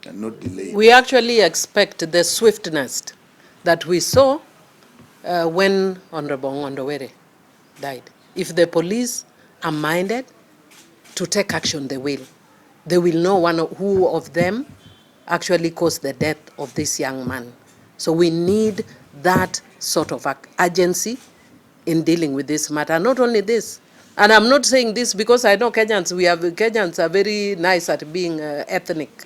and not delayed. We actually expect the swiftness that we saw when Honorable Ngondowere died. If the police are minded to take action, they will. They will know who of them actually caused the death of this young man. So we need that sort of urgency in dealing with this matter. Not only this, and I'm not saying this because I know Kenyans are very nice at being ethnic.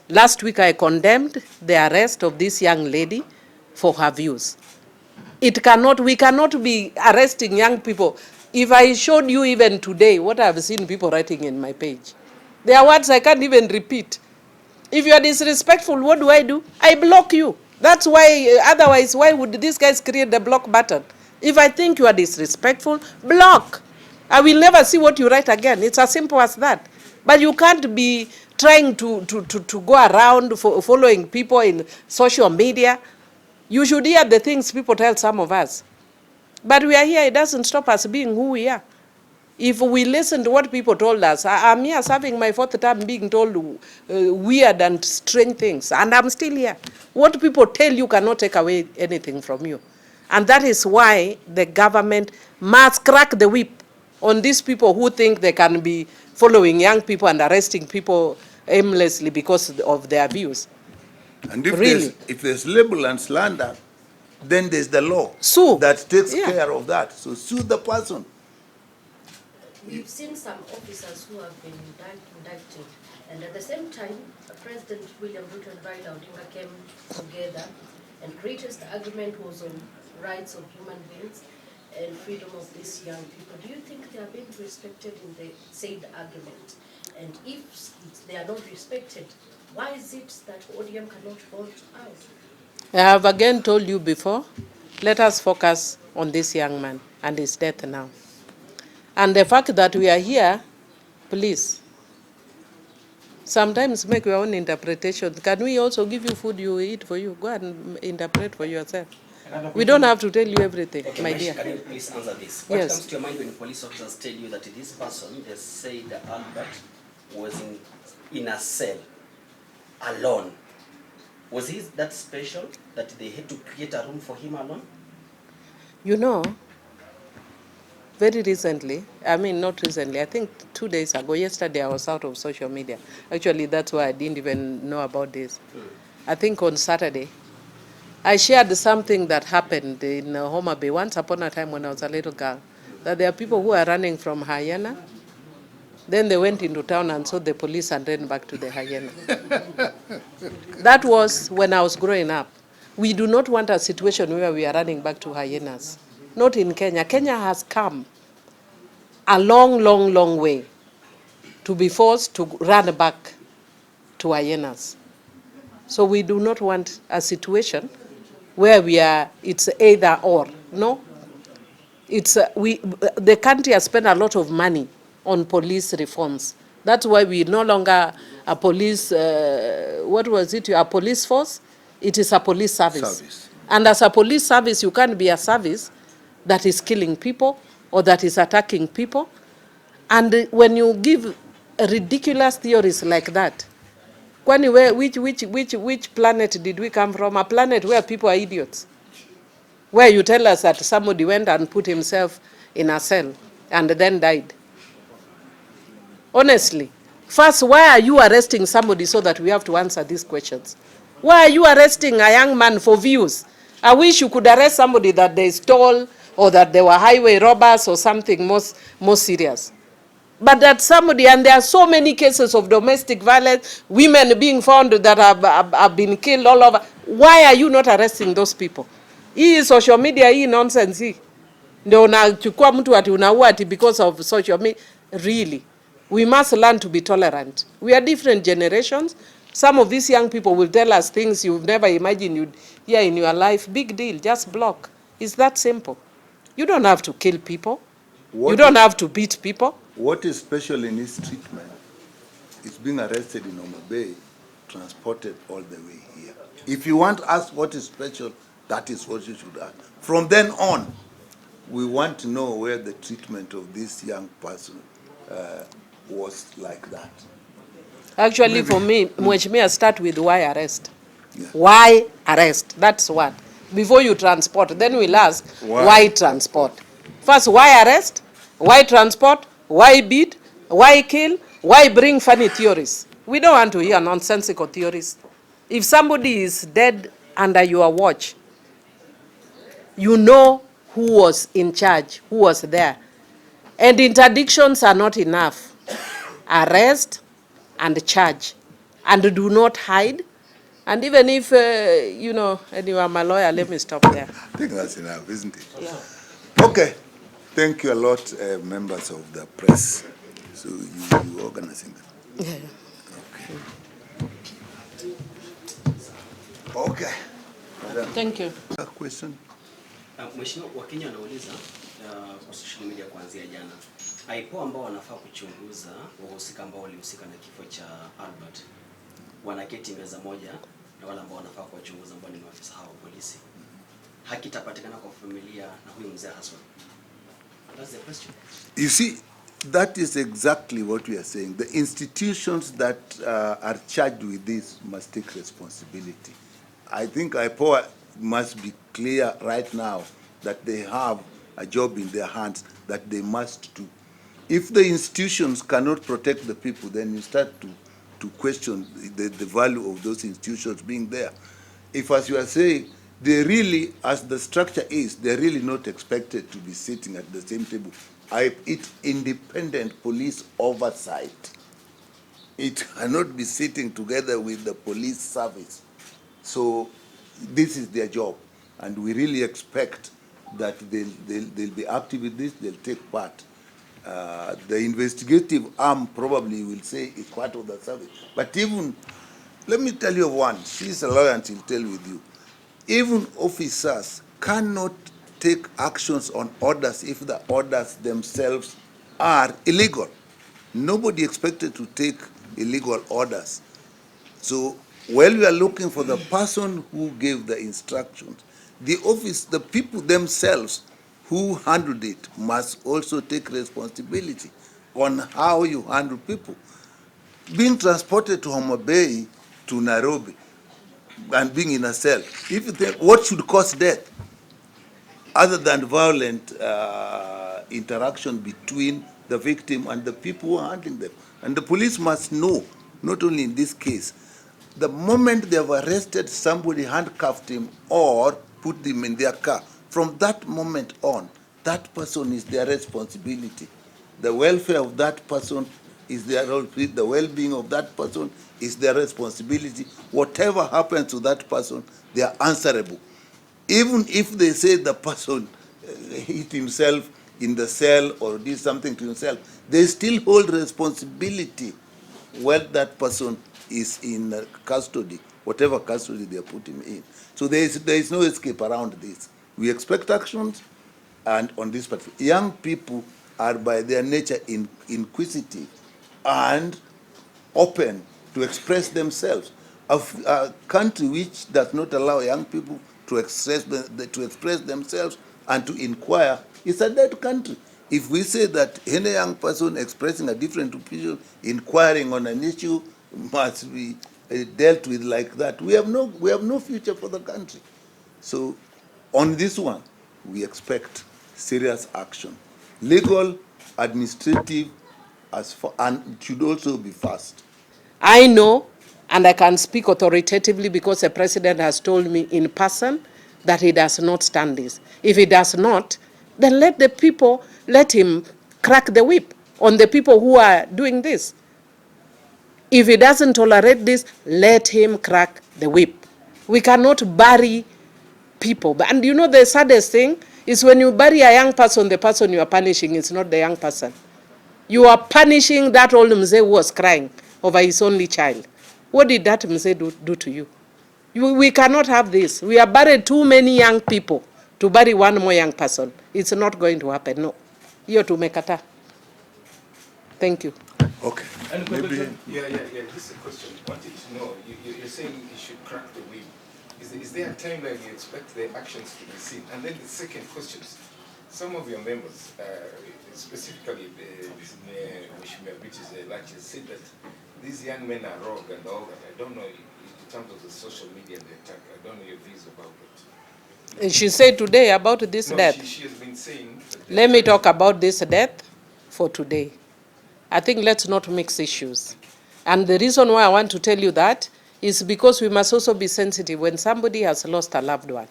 Last week I condemned the arrest of this young lady for her views. We cannot be arresting young people. If I showed you even today what I've seen people writing in my page, there are words I can't even repeat. If you are disrespectful, what do? I block you. That's why, otherwise, why would these guys create the block button? If I think you are disrespectful, block. I will never see what you write again. It's as simple as that. But you can't be trying to go around following people in social media. You should hear the things people tell some of us. But we are here, it doesn't stop us being who we are. If we listen to what people told us, I'm here serving my fourth term being told weird and strange things, and I'm still here. What people tell you cannot take away anything from you. And that is why the government must crack the whip on these people who think they can be following young people and arresting people aimlessly because of their views. And if there's libel and slander, then there's the law that takes care of that. So sue the person. We've seen some officers who have been indicted, and at the same time, President William Ruto and RAILA Odinga came together, and greatest argument was on rights of human beings and freedom of these young people. Do you think they are being respected in the said argument? And if they are not respected, why is it that ODM cannot vote out? I have again told you before, let us focus on this young man and his death now. And the fact that we are here, please, sometimes make your own interpretation. Can we also give you food you eat for you? Go and interpret for yourself. We don't have to tell you everything, okay, my dear. Can you please answer this? What comes to your mind when police officers tell you that this person, they say that Albert was in a cell, alone? Was he that special that they had to create a room for him alone? You know, very recently, I mean not recently, I think 2 days ago, yesterday I was out of social media. Actually, that's why I didn't even know about this. I think on Saturday, I shared something that happened in Homa Bay once upon a time when I was a little girl, that there are people who are running from hyena. Then they went into town and saw the police and ran back to the hyena. That was when I was growing up. We do not want a situation where we are running back to hyenas. Not in Kenya. Kenya has come a long, long, long way to be forced to run back to hyenas. So we do not want a situation where it's either or. No. The country has spent a lot of money on police reforms. That's why we no longer a police, a police force. It is a police service. And as a police service, you can't be a service that is killing people or that is attacking people. And when you give ridiculous theories like that, which planet did we come from? A planet where people are idiots. Where you tell us that somebody went and put himself in a cell and then died. Honestly, first, why are you arresting somebody so that we have to answer these questions? Why are you arresting a young man for views? I wish you could arrest somebody that they stole or that they were highway robbers or something more serious. But that somebody, and there are so many cases of domestic violence, women being found that have been killed all over. Why are you not arresting those people? Hii social media, hii nonsense hii. Ndio unachukua mtu ati unaua ati because of social media. Really, we must learn to be tolerant. We are different generations. Some of these young people will tell us things you've never imagined you'd hear in your life. Big deal, just block. It's that simple. You don't have to kill people. You don't have to beat people. What is special in his treatment is being arrested in Mutembei, transported all the way here. If you want to ask what is special, that is what you should ask. From then on, we want to know where the treatment of this young person was like that. Actually, for me, Mheshimiwa, start with why arrest. Yeah. Why arrest? That's what. Before you transport, then we'll ask why transport. First, why arrest? Why transport? Why beat? Why kill? Why bring funny theories? We don't want to hear nonsensical theories. If somebody is dead under your watch, you know who was in charge, who was there. And interdictions are not enough. Arrest and charge. And do not hide. And even if, you know, and you are my lawyer, let me stop there. I think that's enough, isn't it? Yeah. Okay. Thank you a lot, members of the press. So you organizing that. Yeah. Okay. Thank you. A question? Mheshimiwa, Wakenya wanauliza kwa social media kuanzia jana. IPOA ambao wanafaa kuchunguza wahusika ambao walihusika na kifo cha Albert wanaketi meza moja na wale ambao wanafaa kuwachunguza ambao ni maafisa hao wa polisi. Haki itapatikana kwa familia na huyu mzee haswa. That's the question. You see, that is exactly what we are saying. The institutions that are charged with this must take responsibility. I think IPOA must be clear right now that they have a job in their hands that they must do. If the institutions cannot protect the people, then you start to question the value of those institutions being there. If, as you are saying, they really, as the structure is, they're really not expected to be sitting at the same table. It's independent police oversight. It cannot be sitting together with the police service. So this is their job, and we really expect that they'll be active with this, they'll take part. The investigative arm probably will say it's part of the service. But even, let me tell you of one, she's a lawyer and she'll tell with you. Even officers cannot take actions on orders if the orders themselves are illegal. Nobody expected to take illegal orders. So while we are looking for the person who gave the instructions, the people themselves who handled it must also take responsibility on how you handle people. Being transported to Mutembei to Nairobi and being in a cell, if you think, what should cause death other than violent interaction between the victim and the people who are handling them? And the police must know, not only in this case, the moment they have arrested somebody, handcuffed him, or put him in their car, from that moment on, that person is their responsibility. The welfare of that person is their responsibility. The well-being of that person is their responsibility. Whatever happens to that person, they are answerable. Even if they say the person hit himself in the cell or did something to himself, they still hold responsibility when that person is in custody, whatever custody they put him in. So there is no escape around this. We expect actions, and on this part, young people are by their nature inquisitive and open to express themselves. A country which does not allow young people to express themselves and to inquire is a dead country. If we say that any young person expressing a different opinion, inquiring on an issue, must be dealt with like that, we have no future for the country. So on this one, we expect serious action, legal, administrative, and it should also be fast. I know, and I can speak authoritatively because the president has told me in person that he does not stand this. If he does not, then let him crack the whip on the people who are doing this. If he doesn't tolerate this, let him crack the whip. We cannot bury people. And you know the saddest thing is when you bury a young person, the person you are punishing is not the young person. You are punishing that old mzee who was crying over his only child. What did that mzee do to you? We cannot have this. We have buried too many young people to bury one more young person. It's not going to happen, no. Hiyo tumekata. Thank you. Okay. And maybe, yeah. This is a question. I wanted to know, you're saying you should crack the whip. Is there a timeline you expect the actions to be seen? And then the second question, some of your members, specifically which is said that these young men are rogue and all that. I don't know in terms of the social media and the attack. I don't know your views about it. She said today about this death. She has been saying. Let me talk about this death for today. I think let's not mix issues. And the reason why I want to tell you that is because we must also be sensitive when somebody has lost a loved one.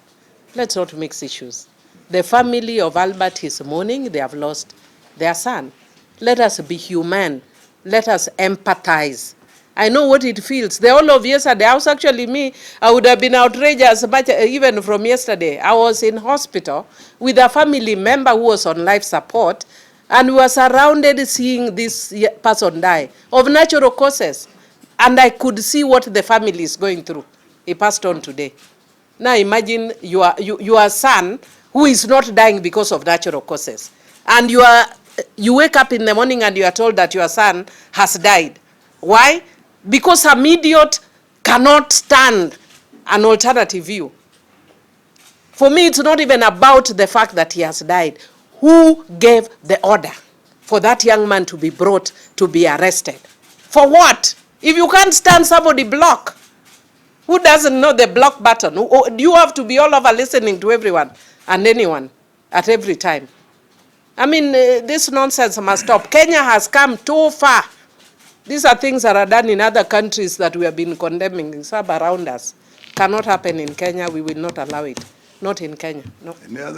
Let's not mix issues. The family of Albert is mourning, they have lost their son. Let us be human. Let us empathize. I know what it feels. The whole of yesterday, I was actually I would have been outrageous, but even from yesterday. I was in hospital with a family member who was on life support, and we were surrounded seeing this person die of natural causes. And I could see what the family is going through. He passed on today. Now imagine your son who is not dying because of natural causes. And you wake up in the morning and you are told that your son has died. Why? Because some idiot cannot stand an alternative view. For me, it's not even about the fact that he has died. Who gave the order for that young man to be brought to be arrested? For what? If you can't stand somebody, block. Who doesn't know the block button? Do you have to be all over listening to everyone and anyone at every time? I mean, this nonsense must stop. Kenya has come too far. These are things that are done in other countries that we have been condemning. Some around us. Cannot happen in Kenya. We will not allow it. Not in Kenya. No.